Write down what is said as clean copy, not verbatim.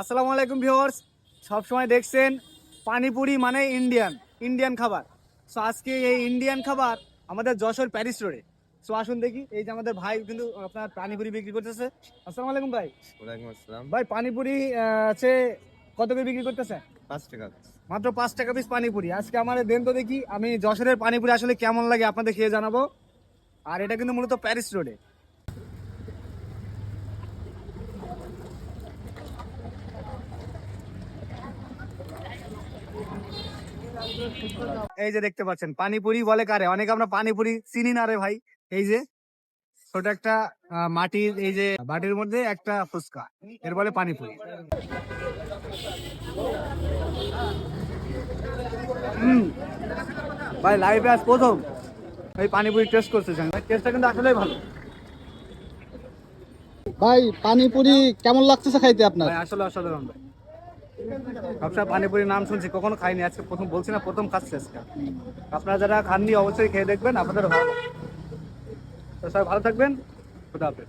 আসসালামু আলাইকুম ভিউয়ার্স, সবসময় দেখছেন পানিপুরি মানে ইন্ডিয়ান খাবার। সো আজকে এই ইন্ডিয়ান খাবার আমাদের যশোর প্যারিস রোডে। সো আসুন দেখি, এই যে আমাদের ভাই কিন্তু আপনার পানিপুরি বিক্রি করতেছে। আসসালামু আলাইকুম ভাই। ওয়ালাইকুম আসসালাম। ভাই পানিপুরি আছে কত করে বিক্রি করতেছে? ৫ টাকা। মাত্র 5 টাকা পিস পানিপুরি। আজকে আমাদের দেন তো দেখি, আমি যশোরের পানিপুরি আসলে কেমন লাগে আপনাদের খেয়ে জানাবো। আর এটা কিন্তু মূলত প্যারিস রোডে। এই যে দেখতে পাচ্ছেন পানিপুরি বলে কারে, অনেকে আমরা পানিপুরি চিনি না রে ভাই। এই যে ছোট একটা মাটির, এই যে বাটির মধ্যে একটা ফুচকা, এর বলে পানিপুরি। ভাই লাইভে আজ প্রথম এই পানিপুরি টেস্ট করতেছেন, টেস্টটা কিন্তু আসলেই ভালো। ভাই পানিপুরি কেমন লাগতেছে খাইতে আপনার? ভাই আসলে অসাধারণ ভাই। সবসময় পানিপুরির নাম শুনছি, কখনো খাইনি, আজকে প্রথম, বলছি না প্রথম খাচ্ছি আজকে। আপনারা যারা খাননি অবশ্যই খেয়ে দেখবেন, আপনাদের ভালো লাগবে। তো সবাই ভালো থাকবেন, খুদা হাফেজ।